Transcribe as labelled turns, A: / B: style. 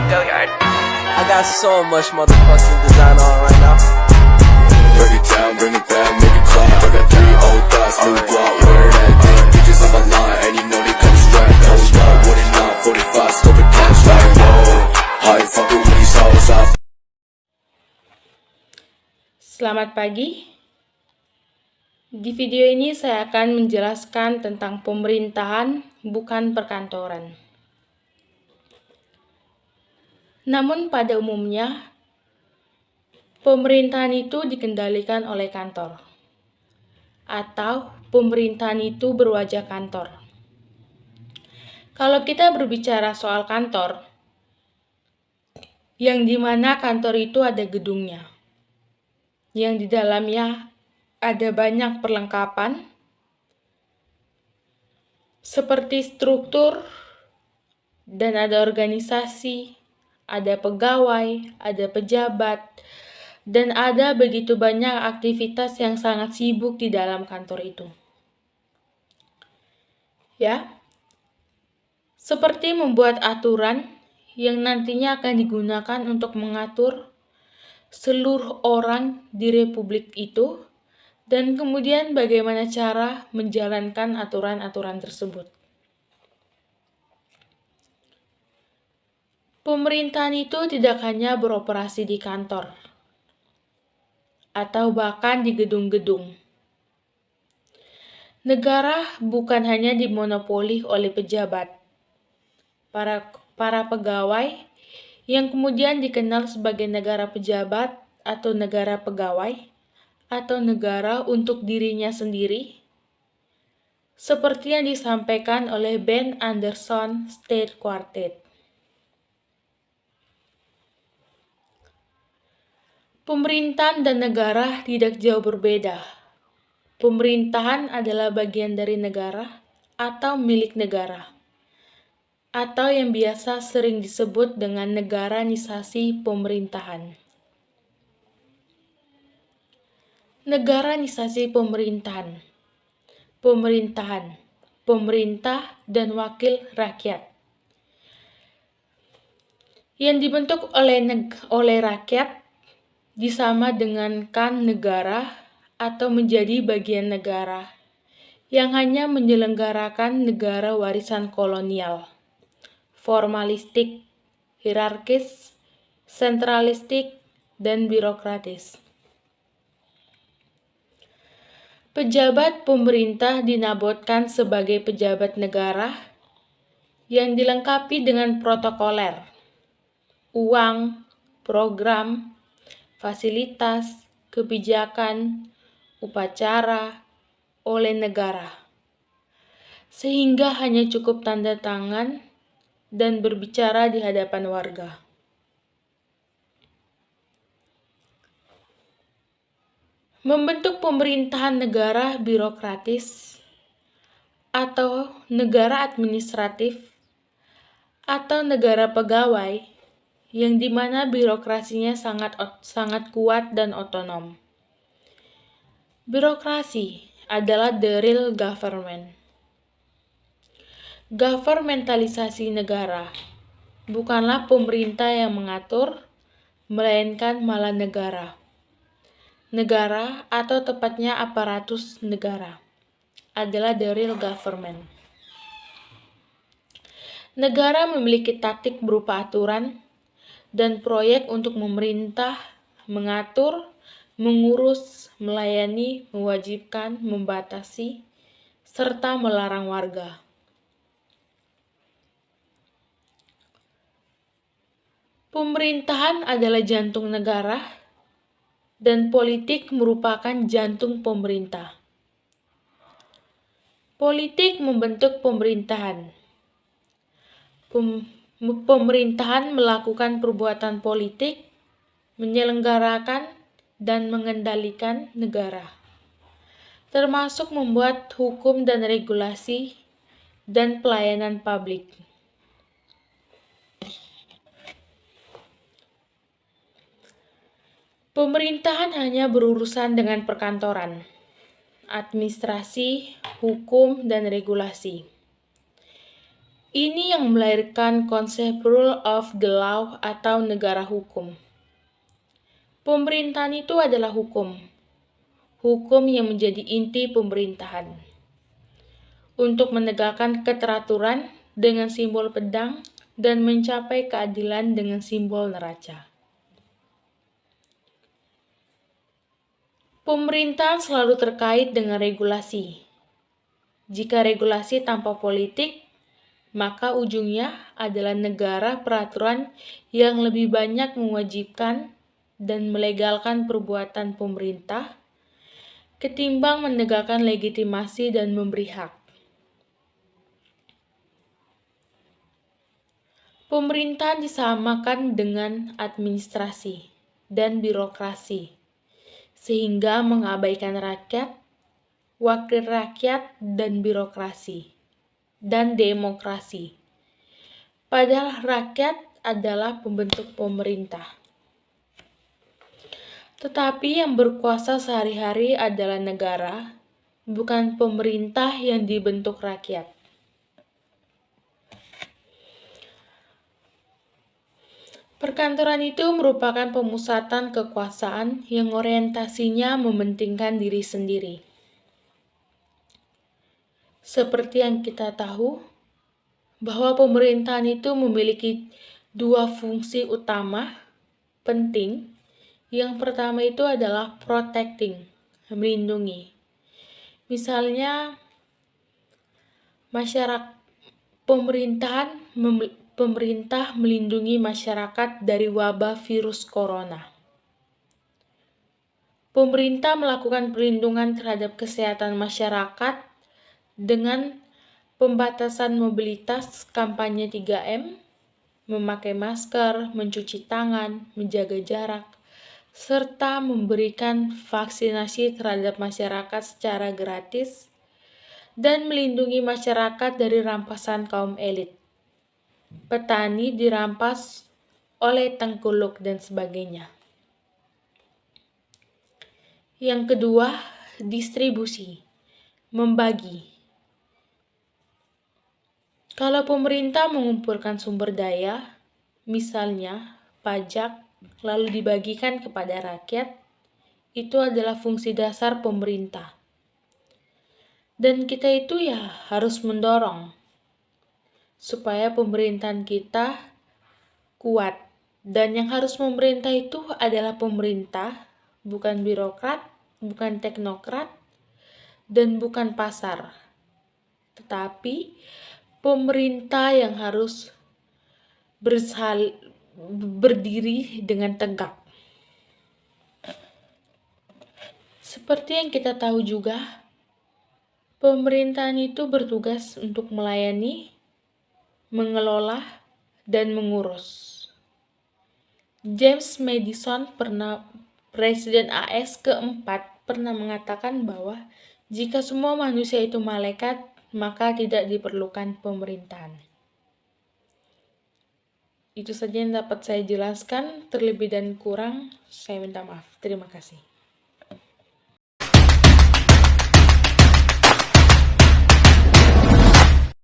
A: Go yard. I got so much motherfucking design on right now.
B: Break it down, bring it back, make it clap. I got 3 old thoughts, new block, where that thing. Bitches on my line, and you know they come straight. Hold up, what it not, 45, scope it cash like, whoa. High fucking with these hoes up.
C: Selamat pagi. Di video ini saya akan menjelaskan tentang pemerintahan, bukan perkantoran. Namun pada umumnya, pemerintahan itu dikendalikan oleh kantor, atau pemerintahan itu berwajah kantor. Kalau kita berbicara soal kantor, yang dimana kantor itu ada gedungnya, yang di dalamnya ada banyak perlengkapan seperti struktur, dan ada organisasi, ada pegawai, ada pejabat, dan ada begitu banyak aktivitas yang sangat sibuk di dalam kantor itu. Ya, seperti membuat aturan yang nantinya akan digunakan untuk mengatur seluruh orang di republik itu, dan kemudian bagaimana cara menjalankan aturan-aturan tersebut. Pemerintahan itu tidak hanya beroperasi di kantor, atau bahkan di gedung-gedung. Negara bukan hanya dimonopoli oleh pejabat, para pegawai yang kemudian dikenal sebagai negara pejabat atau negara pegawai, atau negara untuk dirinya sendiri, seperti yang disampaikan oleh Ben Anderson State Quartet. Pemerintahan dan negara tidak jauh berbeda. Pemerintahan adalah bagian dari negara atau milik negara, atau yang biasa sering disebut dengan negaranisasi pemerintahan. Negaranisasi pemerintahan, pemerintah, dan wakil rakyat. Yang dibentuk oleh rakyat disama dengankan negara atau menjadi bagian negara yang hanya menyelenggarakan negara warisan kolonial, formalistik, hierarkis, sentralistik, dan birokratis. Pejabat pemerintah dinamakan sebagai pejabat negara yang dilengkapi dengan protokoler, uang, program, fasilitas, kebijakan, upacara oleh negara, sehingga hanya cukup tanda tangan dan berbicara di hadapan warga. Membentuk pemerintahan negara birokratis atau negara administratif atau negara pegawai yang dimana birokrasinya sangat kuat dan otonom. Birokrasi adalah the real government. Governmentalisasi negara bukanlah pemerintah yang mengatur, melainkan malah negara. Negara, atau tepatnya aparatus negara, adalah the real government. Negara memiliki taktik berupa aturan dan proyek untuk memerintah, mengatur, mengurus, melayani, mewajibkan, membatasi, serta melarang warga. Pemerintahan adalah jantung negara, dan politik merupakan jantung pemerintah. Politik membentuk pemerintahan. Pemerintahan melakukan perbuatan politik, menyelenggarakan dan mengendalikan negara, termasuk membuat hukum dan regulasi dan pelayanan publik. Pemerintahan hanya berurusan dengan perkantoran, administrasi, hukum, dan regulasi. Ini yang melahirkan konsep rule of the law atau negara hukum. Pemerintahan itu adalah hukum. Hukum yang menjadi inti pemerintahan. Untuk menegakkan keteraturan dengan simbol pedang dan mencapai keadilan dengan simbol neraca. Pemerintahan selalu terkait dengan regulasi. Jika regulasi tanpa politik, maka ujungnya adalah negara peraturan yang lebih banyak mewajibkan dan melegalkan perbuatan pemerintah ketimbang menegakkan legitimasi dan memberi hak. Pemerintahan disamakan dengan administrasi dan birokrasi, sehingga mengabaikan rakyat, wakil rakyat, dan birokrasi, dan demokrasi. Padahal rakyat adalah pembentuk pemerintah. Tetapi yang berkuasa sehari-hari adalah negara, bukan pemerintah yang dibentuk rakyat. Perkantoran itu merupakan pemusatan kekuasaan yang orientasinya mementingkan diri sendiri. Seperti yang kita tahu, bahwa pemerintahan itu memiliki dua fungsi utama penting. Yang pertama itu adalah protecting, melindungi. Misalnya, pemerintah melindungi masyarakat dari wabah virus corona. Pemerintah melakukan perlindungan terhadap kesehatan masyarakat dengan pembatasan mobilitas, kampanye 3M, memakai masker, mencuci tangan, menjaga jarak, serta memberikan vaksinasi terhadap masyarakat secara gratis, dan melindungi masyarakat dari rampasan kaum elit. Petani dirampas oleh tengkuluk dan sebagainya. Yang kedua, distribusi, membagi. Kalau pemerintah mengumpulkan sumber daya, misalnya pajak, lalu dibagikan kepada rakyat, itu adalah fungsi dasar pemerintah. Dan kita itu harus mendorong supaya pemerintahan kita kuat. Dan yang harus memerintah itu adalah pemerintah, bukan birokrat, bukan teknokrat, dan bukan pasar. Tetapi pemerintah yang harus berdiri dengan tegak. Seperti yang kita tahu juga, pemerintahan itu bertugas untuk melayani, mengelola, dan mengurus. James Madison, Presiden AS keempat, pernah mengatakan bahwa jika semua manusia itu malaikat, maka tidak diperlukan pemerintahan. Itu saja yang dapat saya jelaskan. Terlebih dan kurang, saya minta maaf. Terima kasih.